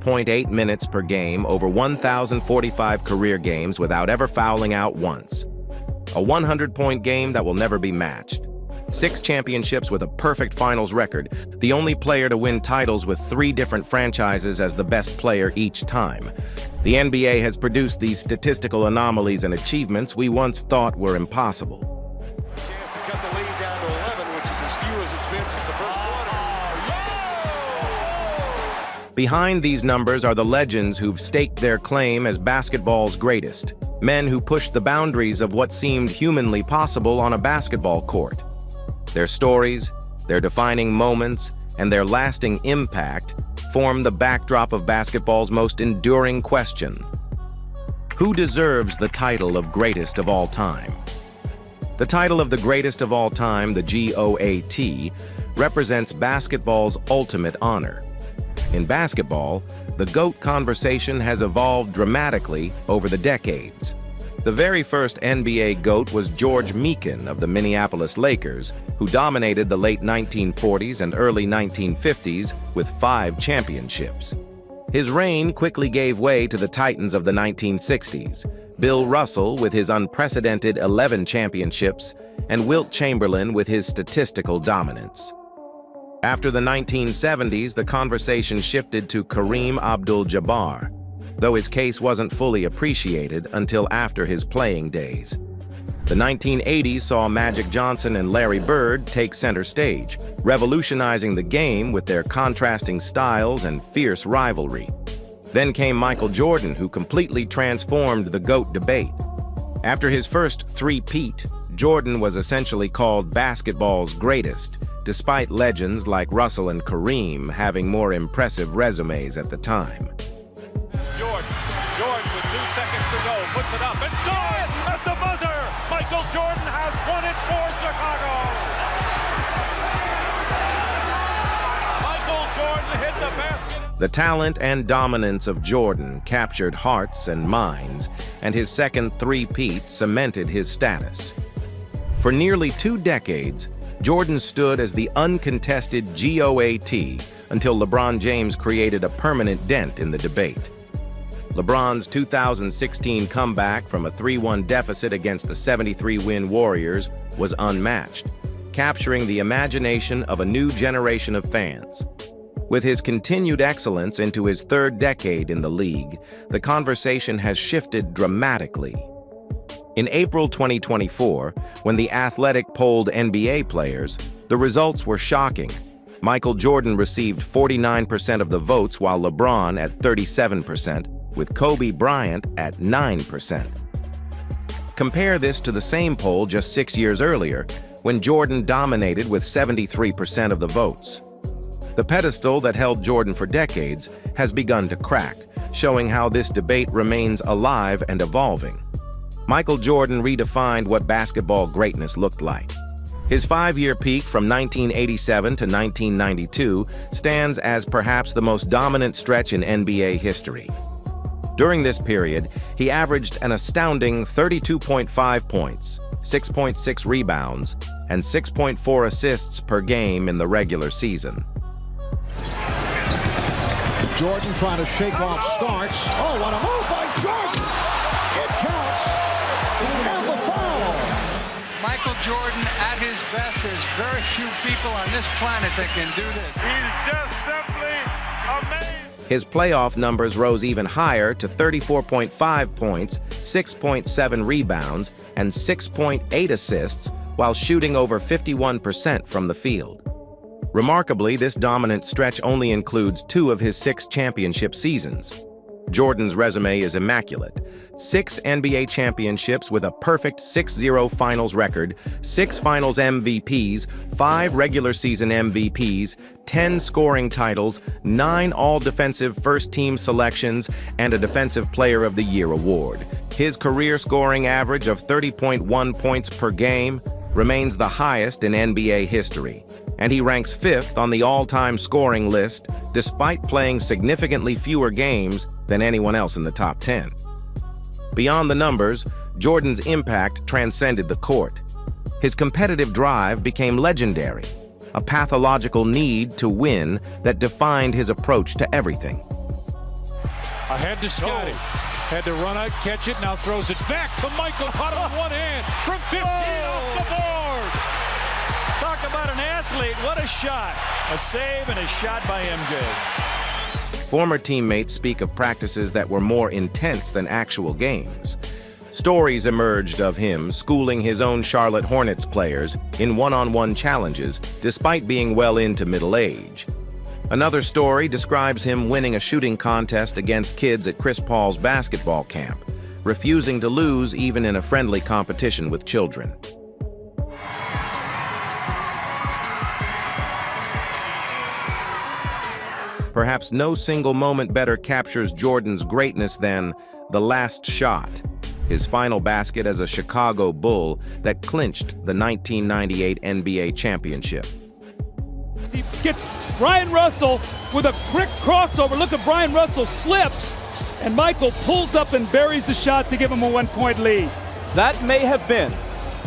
.8 minutes per game over 1,045 career games without ever fouling out once. A 100-point game that will never be matched. 6 championships with a perfect finals record, the only player to win titles with 3 different franchises as the best player each time. The NBA has produced these statistical anomalies and achievements we once thought were impossible. Chance to cut the lead down to 11, which is as few as it's been since the first quarter. Behind these numbers are the legends who've staked their claim as basketball's greatest. Men who pushed the boundaries of what seemed humanly possible on a basketball court. Their stories, their defining moments, and their lasting impact form the backdrop of basketball's most enduring question. Who deserves the title of greatest of all time? The title of the greatest of all time, the G.O.A.T, represents basketball's ultimate honor. In basketball, the GOAT conversation has evolved dramatically over the decades. The very first NBA GOAT was George Mikan of the Minneapolis Lakers, who dominated the late 1940s and early 1950s with 5 championships. His reign quickly gave way to the titans of the 1960s, Bill Russell with his unprecedented 11 championships, and Wilt Chamberlain with his statistical dominance. After the 1970s, the conversation shifted to Kareem Abdul-Jabbar, though his case wasn't fully appreciated until after his playing days. The 1980s saw Magic Johnson and Larry Bird take center stage, revolutionizing the game with their contrasting styles and fierce rivalry. Then came Michael Jordan, who completely transformed the GOAT debate. After his first three-peat, Jordan was essentially called basketball's greatest, despite legends like Russell and Kareem having more impressive resumes at the time. Jordan with 2 seconds to go, puts it up and scores at the buzzer. Michael Jordan has won it for Chicago. Michael Jordan hit the basket. The talent and dominance of Jordan captured hearts and minds, and his second three-peat cemented his status. For nearly 2 decades, Jordan stood as the uncontested G.O.A.T until LeBron James created a permanent dent in the debate. LeBron's 2016 comeback from a 3-1 deficit against the 73-win Warriors was unmatched, capturing the imagination of a new generation of fans. With his continued excellence into his 3rd decade in the league, the conversation has shifted dramatically. In April 2024, when The Athletic polled NBA players, the results were shocking. Michael Jordan received 49% of the votes, while LeBron at 37%, with Kobe Bryant at 9%. Compare this to the same poll just 6 years earlier, when Jordan dominated with 73% of the votes. The pedestal that held Jordan for decades has begun to crack, showing how this debate remains alive and evolving. Michael Jordan redefined what basketball greatness looked like. His 5-year peak from 1987 to 1992 stands as perhaps the most dominant stretch in NBA history. During this period, he averaged an astounding 32.5 points, 6.6 rebounds, and 6.4 assists per game in the regular season. Jordan trying to shake off Starks. Oh, what a move by Jordan! It counts, and the foul! Michael Jordan at his best. There's very few people on this planet that can do this. He's just simply amazing. His playoff numbers rose even higher to 34.5 points, 6.7 rebounds, and 6.8 assists, while shooting over 51% from the field. Remarkably, this dominant stretch only includes 2 of his 6 championship seasons. Jordan's resume is immaculate. 6 NBA championships with a perfect 6-0 finals record, 6 finals MVPs, 5 regular season MVPs, 10 scoring titles, 9 all-defensive first-team selections, and a Defensive Player of the Year award. His career scoring average of 30.1 points per game remains the highest in NBA history, and he ranks 5th on the all-time scoring list despite playing significantly fewer games than anyone else in the top 10. Beyond the numbers, Jordan's impact transcended the court. His competitive drive became legendary, a pathological need to win that defined his approach to everything. Ahead to Scotty. Had to run out, catch it, now throws it back to Michael. Caught it with one hand from 15 off the board. Talk about an athlete. What a shot. A save and a shot by MJ. Former teammates speak of practices that were more intense than actual games. Stories emerged of him schooling his own Charlotte Hornets players in one-on-one challenges despite being well into middle age. Another story describes him winning a shooting contest against kids at Chris Paul's basketball camp, refusing to lose even in a friendly competition with children. Perhaps no single moment better captures Jordan's greatness than the last shot, his final basket as a Chicago Bull that clinched the 1998 NBA championship. He gets Brian Russell with a quick crossover. Look at Brian Russell slips, and Michael pulls up and buries the shot to give him a one-point lead. That may have been.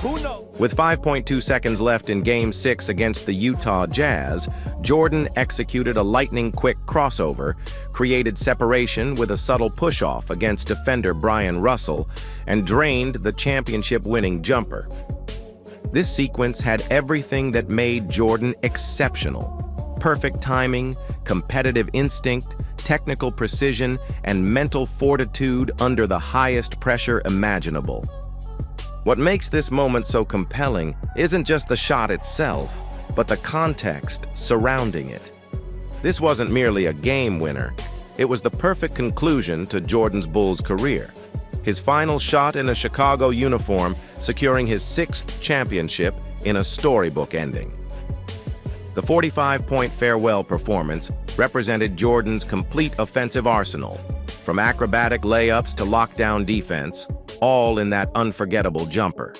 Who knows? With 5.2 seconds left in Game 6 against the Utah Jazz, Jordan executed a lightning-quick crossover, created separation with a subtle push-off against defender Brian Russell, and drained the championship-winning jumper. This sequence had everything that made Jordan exceptional: perfect timing, competitive instinct, technical precision, and mental fortitude under the highest pressure imaginable. What makes this moment so compelling isn't just the shot itself, but the context surrounding it. This wasn't merely a game winner. It was the perfect conclusion to Jordan's Bulls career. His final shot in a Chicago uniform, securing his 6th championship in a storybook ending. The 45-point farewell performance represented Jordan's complete offensive arsenal, from acrobatic layups to lockdown defense, all in that unforgettable jumper.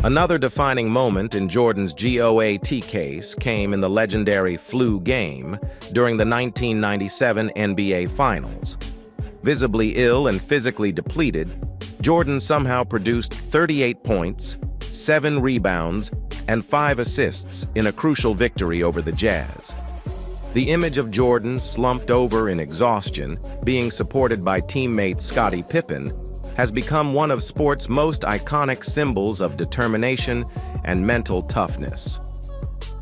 Another defining moment in Jordan's G.O.A.T case came in the legendary flu game during the 1997 NBA Finals. Visibly ill and physically depleted, Jordan somehow produced 38 points, 7 rebounds, and 5 assists in a crucial victory over the Jazz. The image of Jordan slumped over in exhaustion, being supported by teammate Scottie Pippen, has become one of sport's most iconic symbols of determination and mental toughness.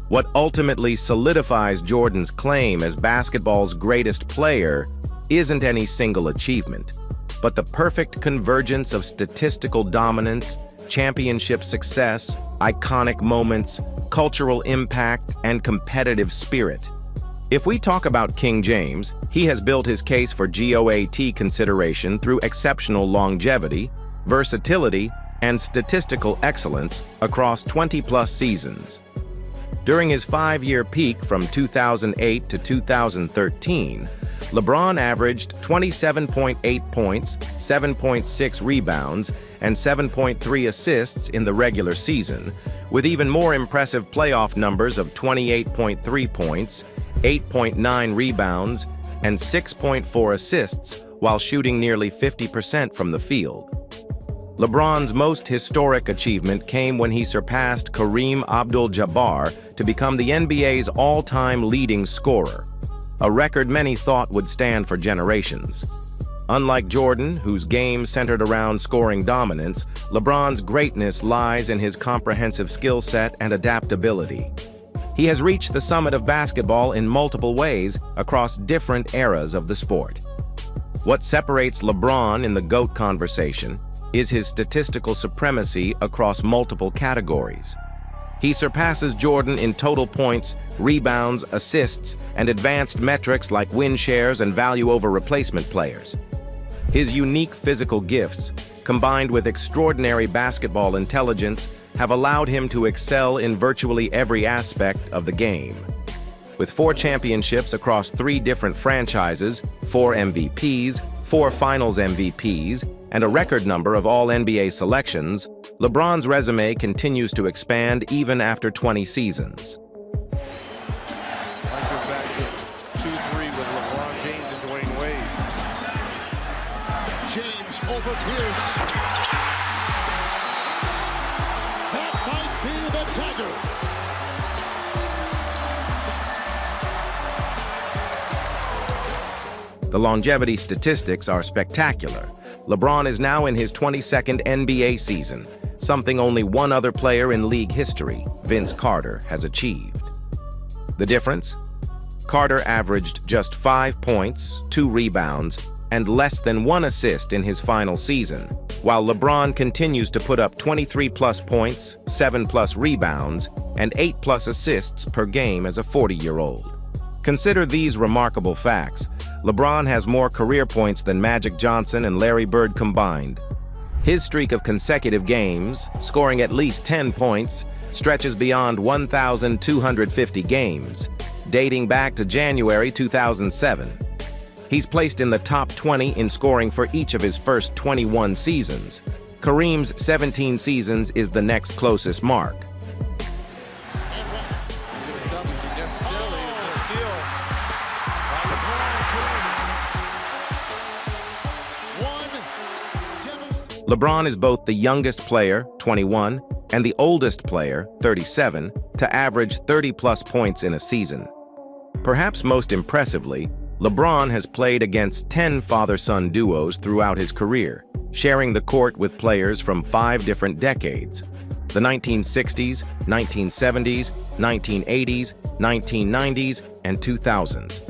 What ultimately solidifies Jordan's claim as basketball's greatest player isn't any single achievement, but the perfect convergence of statistical dominance, championship success, iconic moments, cultural impact, and competitive spirit. If we talk about King James, he has built his case for G.O.A.T consideration through exceptional longevity, versatility, and statistical excellence across 20-plus seasons. During his 5-year peak from 2008 to 2013, LeBron averaged 27.8 points, 7.6 rebounds, and 7.3 assists in the regular season, with even more impressive playoff numbers of 28.3 points, 8.9 rebounds, and 6.4 assists while shooting nearly 50% from the field. LeBron's most historic achievement came when he surpassed Kareem Abdul-Jabbar to become the NBA's all-time leading scorer, a record many thought would stand for generations. Unlike Jordan, whose game centered around scoring dominance, LeBron's greatness lies in his comprehensive skill set and adaptability. He has reached the summit of basketball in multiple ways across different eras of the sport. What separates LeBron in the GOAT conversation is his statistical supremacy across multiple categories. He surpasses Jordan in total points, rebounds, assists, and advanced metrics like win shares and value over replacement players. His unique physical gifts, combined with extraordinary basketball intelligence, have allowed him to excel in virtually every aspect of the game. With 4 championships across 3 different franchises, 4 MVPs, 4 Finals MVPs, and a record number of All-NBA selections, LeBron's resume continues to expand even after 20 seasons. Like your fashion, 2-3 with LeBron James and Dwayne Wade. James over Pierce. Tiger. The longevity statistics are spectacular. LeBron is now in his 22nd NBA season, something only one other player in league history, Vince Carter, has achieved. The difference? Carter averaged just 5 points, 2 rebounds, and less than 1 assist in his final season, while LeBron continues to put up 23-plus points, 7-plus rebounds, and 8-plus assists per game as a 40-year-old. Consider these remarkable facts. LeBron has more career points than Magic Johnson and Larry Bird combined. His streak of consecutive games, scoring at least 10 points, stretches beyond 1,250 games, dating back to January 2007. He's placed in the top 20 in scoring for each of his first 21 seasons. Kareem's 17 seasons is the next closest mark. LeBron is both the youngest player, 21, and the oldest player, 37, to average 30-plus points in a season. Perhaps most impressively, LeBron has played against 10 father-son duos throughout his career, sharing the court with players from 5 different decades: the 1960s, 1970s, 1980s, 1990s, and 2000s.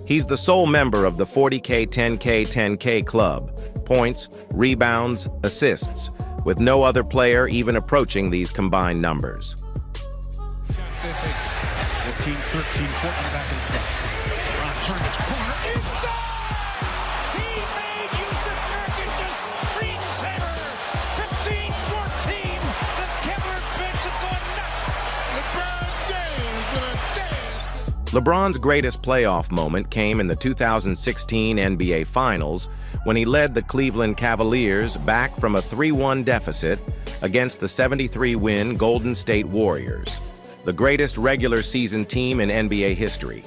He's the sole member of the 40K, 10K, 10K club, points, rebounds, assists, with no other player even approaching these combined numbers. 15, 13, 14 back in front. LeBron turned his corner inside! He made Yusuf Nurkic a screensaver! 15-14! The Kevlar bench is going nuts! LeBron James with a dance! LeBron's greatest playoff moment came in the 2016 NBA Finals when he led the Cleveland Cavaliers back from a 3-1 deficit against the 73-win Golden State Warriors, the greatest regular season team in NBA history.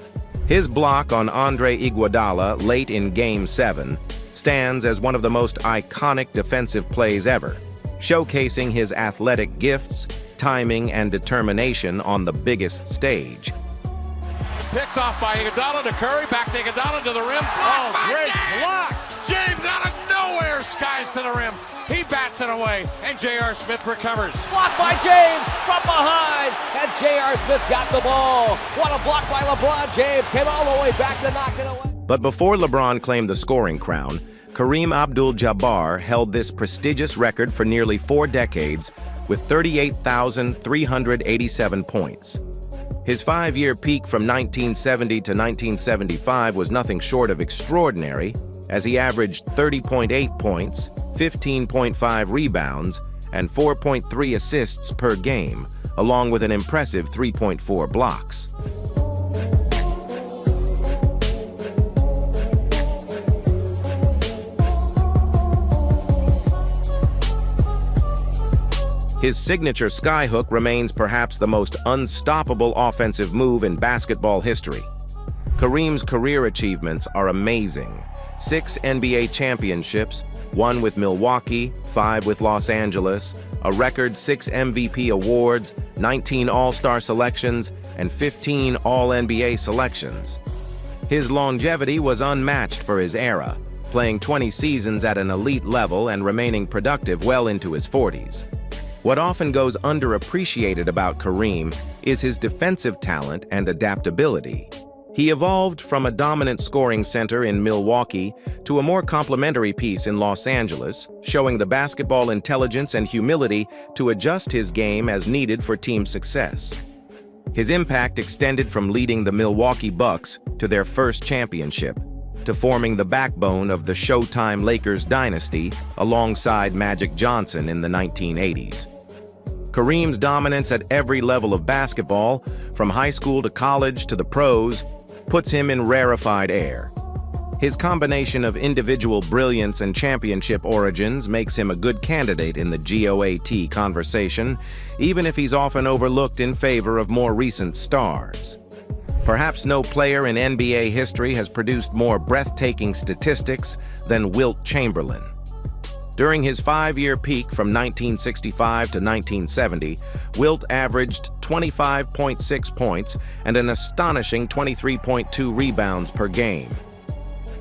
His block on Andre Iguodala late in Game 7 stands as one of the most iconic defensive plays ever, showcasing his athletic gifts, timing, and determination on the biggest stage. Picked off by Iguodala to Curry, back to Iguodala to the rim. Oh, great block! James out of nowhere, skies to the rim. He bats it away, and J.R. Smith recovers. Blocked by James from behind, and J.R. Smith got the ball. What a block by LeBron James. Came all the way back to knock it away. But before LeBron claimed the scoring crown, Kareem Abdul-Jabbar held this prestigious record for nearly 4 decades with 38,387 points. His 5-year peak from 1970 to 1975 was nothing short of extraordinary, as he averaged 30.8 points, 15.5 rebounds, and 4.3 assists per game, along with an impressive 3.4 blocks. His signature skyhook remains perhaps the most unstoppable offensive move in basketball history. Kareem's career achievements are amazing. 6 NBA championships, 1 with Milwaukee, 5 with Los Angeles, a record 6 MVP awards, 19 All-Star selections, and 15 All-NBA selections. His longevity was unmatched for his era, playing 20 seasons at an elite level and remaining productive well into his 40s. What often goes underappreciated about Kareem is his defensive talent and adaptability. He evolved from a dominant scoring center in Milwaukee to a more complementary piece in Los Angeles, showing the basketball intelligence and humility to adjust his game as needed for team success. His impact extended from leading the Milwaukee Bucks to their first championship, to forming the backbone of the Showtime Lakers dynasty alongside Magic Johnson in the 1980s. Kareem's dominance at every level of basketball, from high school to college to the pros, puts him in rarefied air. His combination of individual brilliance and championship origins makes him a good candidate in the G.O.A.T conversation, even if he's often overlooked in favor of more recent stars. Perhaps no player in NBA history has produced more breathtaking statistics than Wilt Chamberlain. During his 5-year peak from 1965 to 1970, Wilt averaged 25.6 points and an astonishing 23.2 rebounds per game.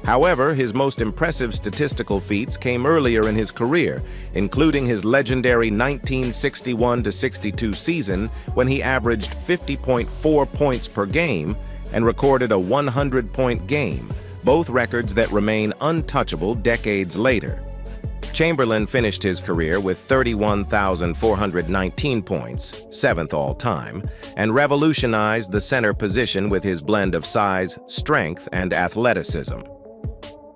However, his most impressive statistical feats came earlier in his career, including his legendary 1961-62 season when he averaged 50.4 points per game and recorded a 100-point game, both records that remain untouchable decades later. Chamberlain finished his career with 31,419 points, 7th all-time, and revolutionized the center position with his blend of size, strength, and athleticism.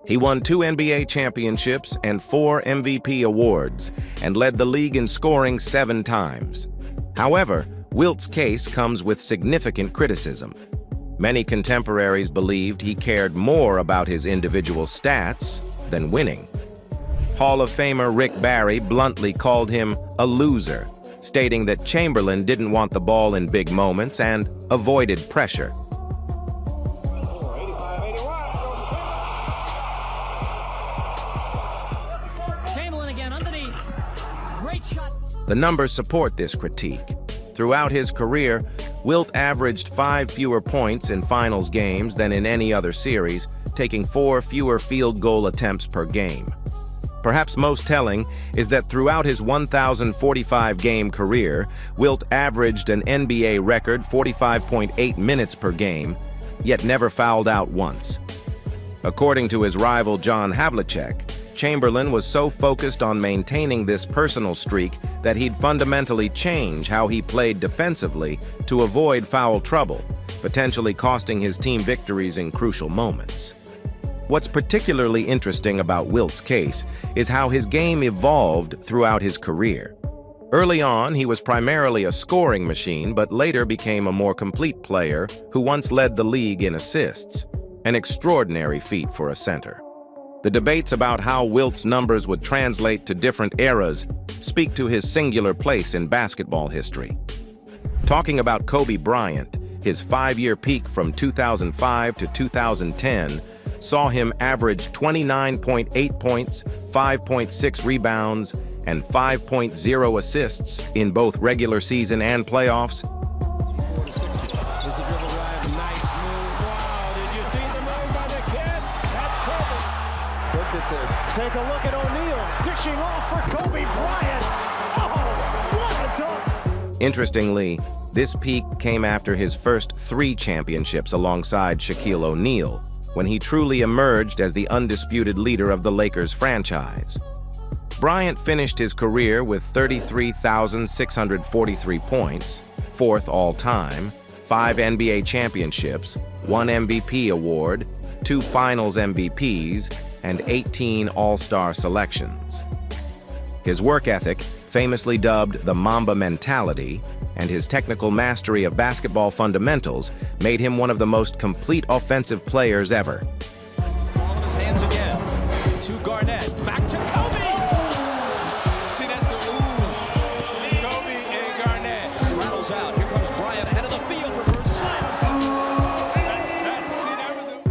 He won 2 NBA championships and 4 MVP awards, and led the league in scoring 7 times. However, Wilt's case comes with significant criticism. Many contemporaries believed he cared more about his individual stats than winning. Hall of Famer Rick Barry bluntly called him a loser, stating that Chamberlain didn't want the ball in big moments and avoided pressure. The numbers support this critique. Throughout his career, Wilt averaged 5 fewer points in finals games than in any other series, taking 4 fewer field goal attempts per game. Perhaps most telling is that throughout his 1,045-game career, Wilt averaged an NBA record 45.8 minutes per game, yet never fouled out once. According to his rival John Havlicek, Chamberlain was so focused on maintaining this personal streak that he'd fundamentally change how he played defensively to avoid foul trouble, potentially costing his team victories in crucial moments. What's particularly interesting about Wilt's case is how his game evolved throughout his career. Early on, he was primarily a scoring machine, but later became a more complete player who once led the league in assists, an extraordinary feat for a center. The debates about how Wilt's numbers would translate to different eras speak to his singular place in basketball history. Talking about Kobe Bryant, his 5-year peak from 2005 to 2010 saw him average 29.8 points, 5.6 rebounds, and 5.0 assists in both regular season and playoffs. Take a look at O'Neal, dishing off for Kobe Bryant. Oh, what a dunk! Interestingly, this peak came after his first 3 championships alongside Shaquille O'Neal, when he truly emerged as the undisputed leader of the Lakers franchise. Bryant finished his career with 33,643 points, 4th all-time, 5 NBA championships, 1 MVP award, 2 Finals MVPs, and 18 All-Star selections. His work ethic, famously dubbed the Mamba mentality, and his technical mastery of basketball fundamentals made him one of the most complete offensive players ever. Ball in his hands again. To Garnett. Back to Kobe! See, that's the Kobe and Garnett. Rattles out. Here comes Bryant ahead of the field. Reverse slam.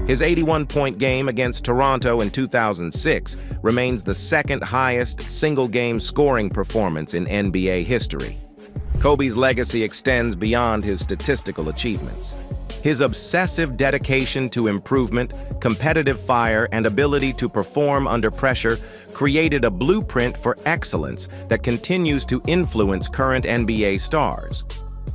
His 81-point game against Toronto in 2006 remains the 2nd highest single-game scoring performance in NBA history. Kobe's legacy extends beyond his statistical achievements. His obsessive dedication to improvement, competitive fire, and ability to perform under pressure created a blueprint for excellence that continues to influence current NBA stars.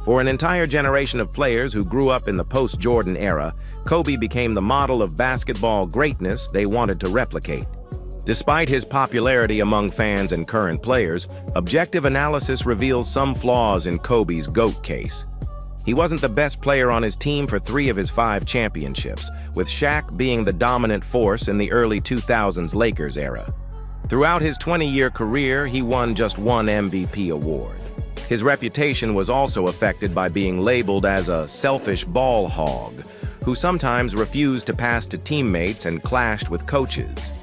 For an entire generation of players who grew up in the post-Jordan era, Kobe became the model of basketball greatness they wanted to replicate. Despite his popularity among fans and current players, objective analysis reveals some flaws in Kobe's GOAT case. He wasn't the best player on his team for 3 of his 5 championships, with Shaq being the dominant force in the early 2000s Lakers era. Throughout his 20-year career, he won just 1 MVP award. His reputation was also affected by being labeled as a selfish ball hog, who sometimes refused to pass to teammates and clashed with coaches.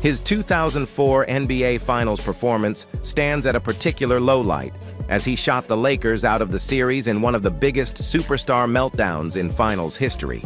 His 2004 NBA Finals performance stands at a particular lowlight, as he shot the Lakers out of the series in one of the biggest superstar meltdowns in Finals history.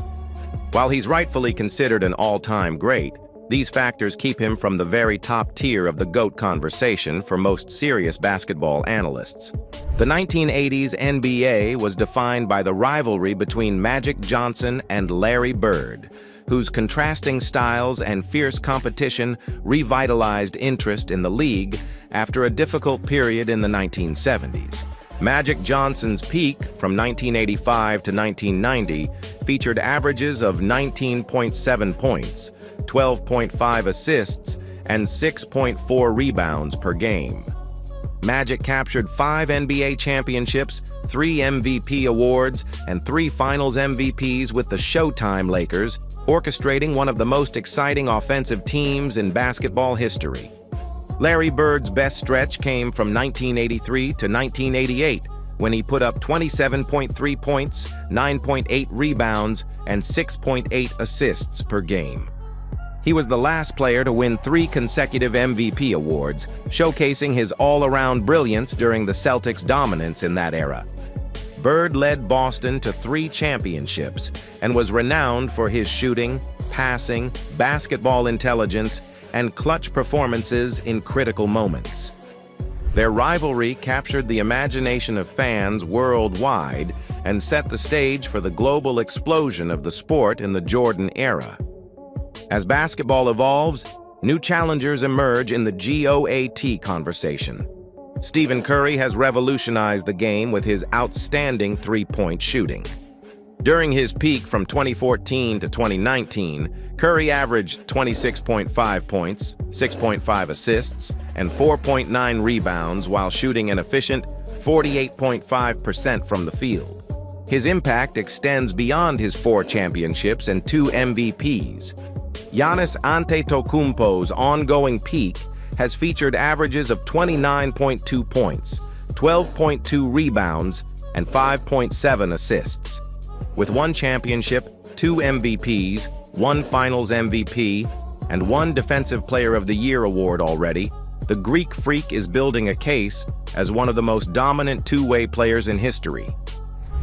While he's rightfully considered an all-time great, These factors keep him from the very top tier of the GOAT conversation for most serious basketball analysts. The 1980s NBA was defined by the rivalry between Magic Johnson and Larry Bird, whose contrasting styles and fierce competition revitalized interest in the league after a difficult period in the 1970s. Magic Johnson's peak from 1985 to 1990 featured averages of 19.7 points, 12.5 assists, and 6.4 rebounds per game. Magic captured 5 NBA championships, 3 MVP awards, and 3 Finals MVPs with the Showtime Lakers, orchestrating one of the most exciting offensive teams in basketball history. Larry Bird's best stretch came from 1983 to 1988, when he put up 27.3 points, 9.8 rebounds, and 6.8 assists per game. He was the last player to win 3 consecutive MVP awards, showcasing his all-around brilliance during the Celtics' dominance in that era. Bird led Boston to 3 championships and was renowned for his shooting, passing, basketball intelligence, and clutch performances in critical moments. Their rivalry captured the imagination of fans worldwide and set the stage for the global explosion of the sport in the Jordan era. As basketball evolves, new challengers emerge in the G.O.A.T conversation. Stephen Curry has revolutionized the game with his outstanding three-point shooting. During his peak from 2014 to 2019, Curry averaged 26.5 points, 6.5 assists, and 4.9 rebounds while shooting an efficient 48.5% from the field. His impact extends beyond his 4 championships and 2 MVPs. Giannis Antetokounmpo's ongoing peak has featured averages of 29.2 points, 12.2 rebounds, and 5.7 assists. With 1 championship, 2 MVPs, 1 Finals MVP, and 1 Defensive Player of the Year award already, the Greek Freak is building a case as one of the most dominant two-way players in history.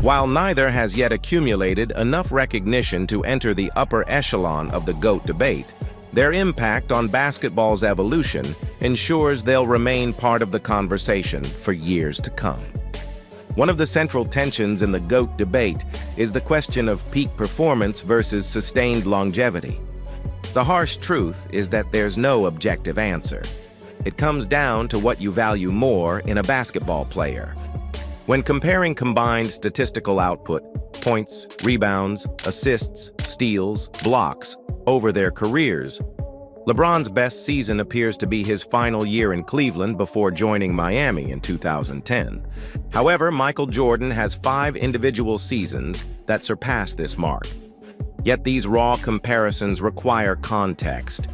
While neither has yet accumulated enough recognition to enter the upper echelon of the GOAT debate, their impact on basketball's evolution ensures they'll remain part of the conversation for years to come. One of the central tensions in the GOAT debate is the question of peak performance versus sustained longevity. The harsh truth is that there's no objective answer. It comes down to what you value more in a basketball player. When comparing combined statistical output, points, rebounds, assists, steals, blocks, over their careers, LeBron's best season appears to be his final year in Cleveland before joining Miami in 2010. However, Michael Jordan has 5 individual seasons that surpass this mark. Yet these raw comparisons require context.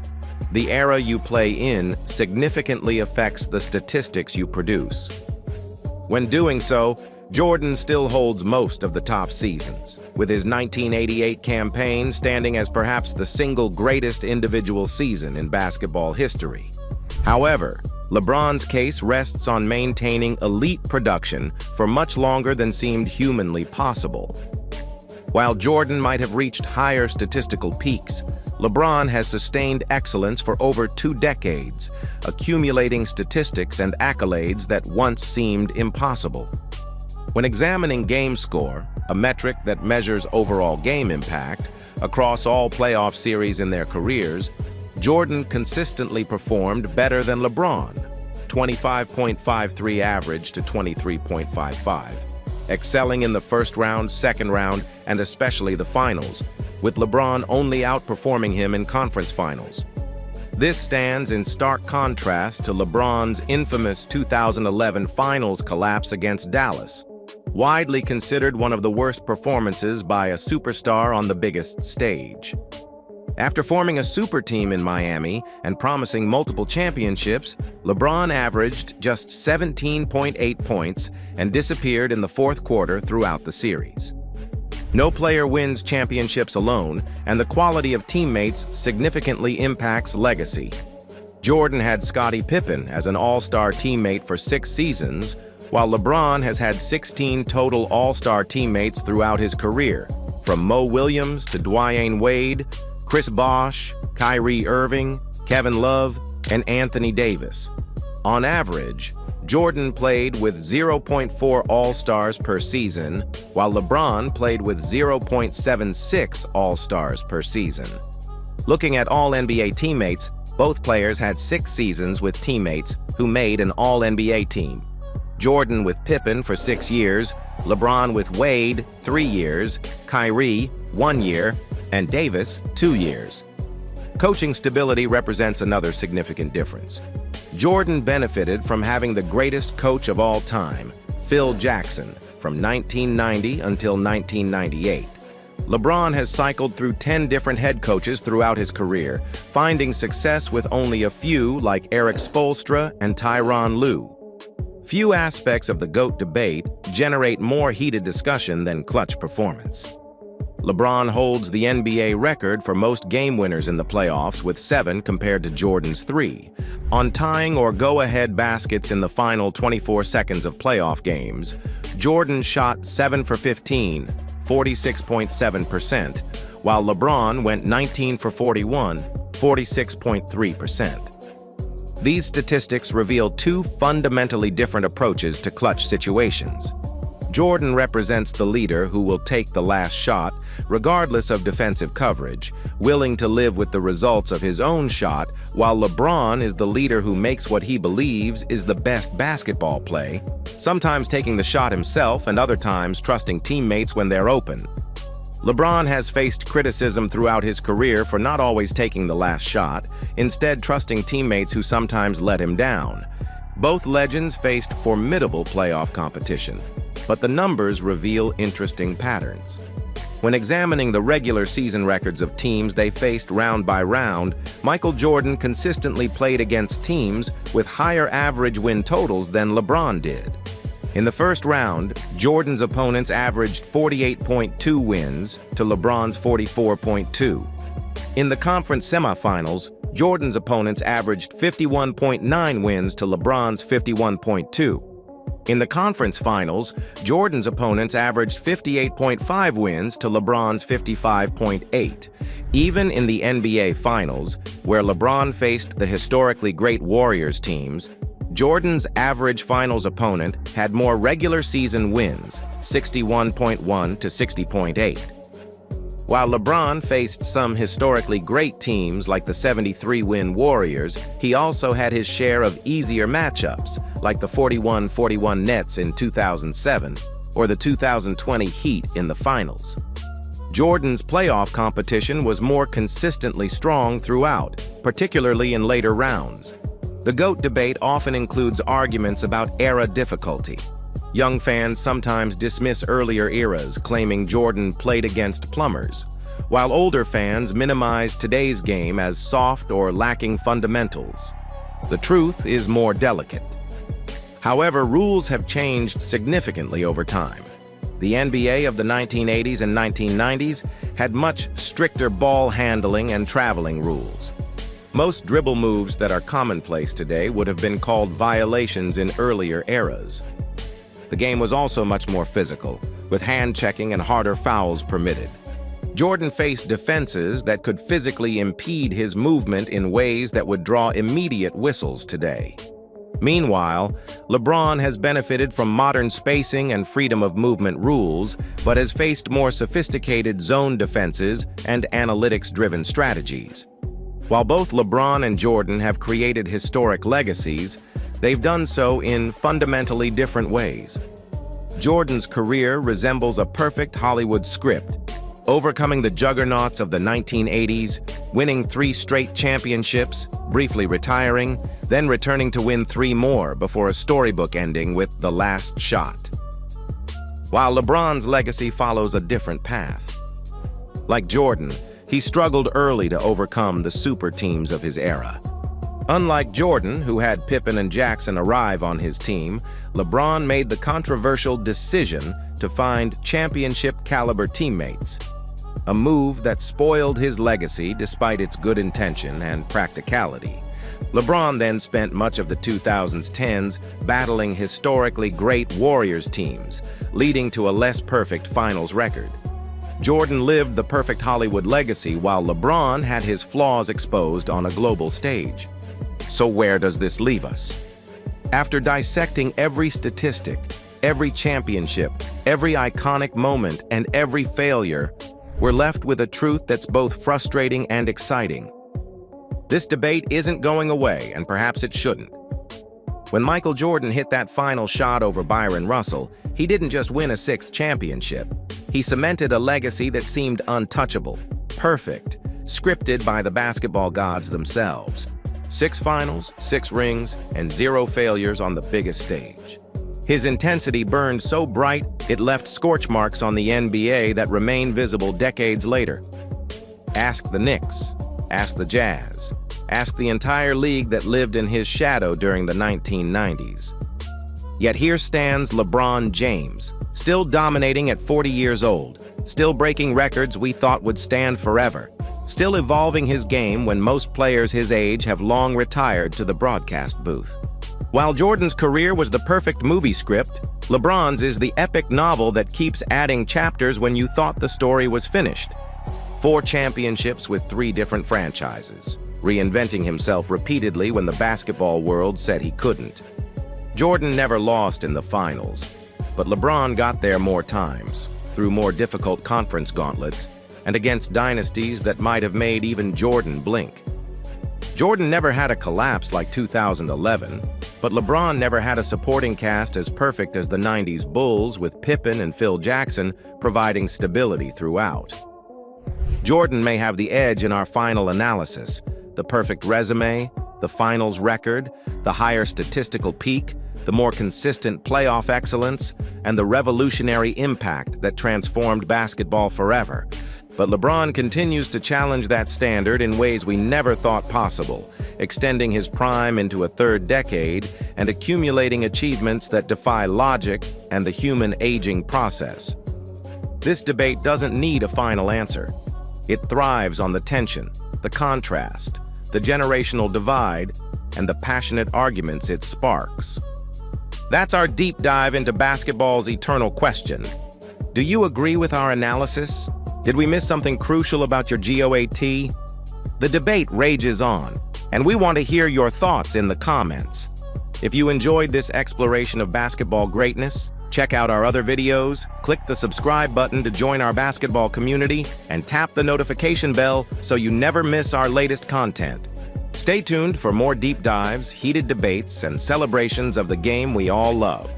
The era you play in significantly affects the statistics you produce. When doing so, Jordan still holds most of the top seasons, with his 1988 campaign standing as perhaps the single greatest individual season in basketball history. However, LeBron's case rests on maintaining elite production for much longer than seemed humanly possible. While Jordan might have reached higher statistical peaks, LeBron has sustained excellence for over 2 decades, accumulating statistics and accolades that once seemed impossible. When examining game score, a metric that measures overall game impact, across all playoff series in their careers, Jordan consistently performed better than LeBron, 25.53 average to 23.55, excelling in the first round, second round, and especially the finals, with LeBron only outperforming him in conference finals. This stands in stark contrast to LeBron's infamous 2011 finals collapse against Dallas, widely considered one of the worst performances by a superstar on the biggest stage. After forming a super team in Miami and promising multiple championships, LeBron averaged just 17.8 points and disappeared in the fourth quarter throughout the series. No player wins championships alone, and the quality of teammates significantly impacts legacy. Jordan had Scottie Pippen as an all-star teammate for 6 seasons, while LeBron has had 16 total all-star teammates throughout his career, from Mo Williams to Dwyane Wade, Chris Bosh, Kyrie Irving, Kevin Love, and Anthony Davis. On average, Jordan played with 0.4 All-Stars per season, while LeBron played with 0.76 All-Stars per season. Looking at All-NBA teammates, both players had 6 seasons with teammates who made an All-NBA team. Jordan with Pippen for 6 years, LeBron with Wade 3 years, Kyrie 1 year, and Davis 2 years. Coaching stability represents another significant difference. Jordan benefited from having the greatest coach of all time, Phil Jackson, from 1990 until 1998. LeBron has cycled through 10 different head coaches throughout his career, finding success with only a few like Eric Spoelstra and Tyronn Lue. Few aspects of the GOAT debate generate more heated discussion than clutch performance. LeBron holds the NBA record for most game winners in the playoffs with 7 compared to Jordan's 3. On tying or go-ahead baskets in the final 24 seconds of playoff games, Jordan shot 7 for 15, 46.7%, while LeBron went 19 for 41, 46.3%. These statistics reveal 2 fundamentally different approaches to clutch situations. Jordan represents the leader who will take the last shot, regardless of defensive coverage, willing to live with the results of his own shot, while LeBron is the leader who makes what he believes is the best basketball play, sometimes taking the shot himself and other times trusting teammates when they're open. LeBron has faced criticism throughout his career for not always taking the last shot, instead trusting teammates who sometimes let him down. Both legends faced formidable playoff competition, but the numbers reveal interesting patterns. When examining the regular season records of teams they faced round by round, Michael Jordan consistently played against teams with higher average win totals than LeBron did. In the first round, Jordan's opponents averaged 48.2 wins to LeBron's 44.2. In the conference semifinals, Jordan's opponents averaged 51.9 wins to LeBron's 51.2. In the conference finals, Jordan's opponents averaged 58.5 wins to LeBron's 55.8. Even in the NBA Finals, where LeBron faced the historically great Warriors teams, Jordan's average finals opponent had more regular season wins, 61.1 to 60.8. While LeBron faced some historically great teams like the 73-win Warriors, he also had his share of easier matchups, like the 41-41 Nets in 2007 or the 2020 Heat in the finals. Jordan's playoff competition was more consistently strong throughout, particularly in later rounds. The GOAT debate often includes arguments about era difficulty. Young fans sometimes dismiss earlier eras, claiming Jordan played against plumbers, while older fans minimize today's game as soft or lacking fundamentals. The truth is more delicate. However, rules have changed significantly over time. The NBA of the 1980s and 1990s had much stricter ball handling and traveling rules. Most dribble moves that are commonplace today would have been called violations in earlier eras. The game was also much more physical, with hand-checking and harder fouls permitted. Jordan faced defenses that could physically impede his movement in ways that would draw immediate whistles today. Meanwhile, LeBron has benefited from modern spacing and freedom of movement rules, but has faced more sophisticated zone defenses and analytics-driven strategies. While both LeBron and Jordan have created historic legacies, they've done so in fundamentally different ways. Jordan's career resembles a perfect Hollywood script, overcoming the juggernauts of the 1980s, winning 3 straight championships, briefly retiring, then returning to win 3 more before a storybook ending with the last shot. While LeBron's legacy follows a different path. Like Jordan, he struggled early to overcome the super teams of his era. Unlike Jordan, who had Pippen and Jackson arrive on his team, LeBron made the controversial decision to find championship-caliber teammates, a move that spoiled his legacy despite its good intention and practicality. LeBron then spent much of the 2010s battling historically great Warriors teams, leading to a less perfect finals record. Jordan lived the perfect Hollywood legacy while LeBron had his flaws exposed on a global stage. So where does this leave us? After dissecting every statistic, every championship, every iconic moment, and every failure, we're left with a truth that's both frustrating and exciting. This debate isn't going away, and perhaps it shouldn't. When Michael Jordan hit that final shot over Byron Russell, he didn't just win a sixth championship. He cemented a legacy that seemed untouchable, perfect, scripted by the basketball gods themselves. 6 finals, 6 rings, and 0 failures on the biggest stage. His intensity burned so bright, it left scorch marks on the NBA that remain visible decades later. Ask the Knicks, ask the Jazz, ask the entire league that lived in his shadow during the 1990s. Yet here stands LeBron James, still dominating at 40 years old, still breaking records we thought would stand forever, still evolving his game when most players his age have long retired to the broadcast booth. While Jordan's career was the perfect movie script, LeBron's is the epic novel that keeps adding chapters when you thought the story was finished. 4 championships with 3 different franchises, reinventing himself repeatedly when the basketball world said he couldn't. Jordan never lost in the finals, but LeBron got there more times, through more difficult conference gauntlets, and against dynasties that might have made even Jordan blink. Jordan never had a collapse like 2011, but LeBron never had a supporting cast as perfect as the 90s Bulls with Pippen and Phil Jackson providing stability throughout. Jordan may have the edge in our final analysis, the perfect resume, the finals record, the higher statistical peak, the more consistent playoff excellence, and the revolutionary impact that transformed basketball forever. But LeBron continues to challenge that standard in ways we never thought possible, extending his prime into a 3rd decade and accumulating achievements that defy logic and the human aging process. This debate doesn't need a final answer. It thrives on the tension, the contrast, the generational divide, and the passionate arguments it sparks. That's our deep dive into basketball's eternal question. Do you agree with our analysis? Did we miss something crucial about your G.O.A.T? The debate rages on, and we want to hear your thoughts in the comments. If you enjoyed this exploration of basketball greatness, check out our other videos, click the subscribe button to join our basketball community, and tap the notification bell so you never miss our latest content. Stay tuned for more deep dives, heated debates, and celebrations of the game we all love.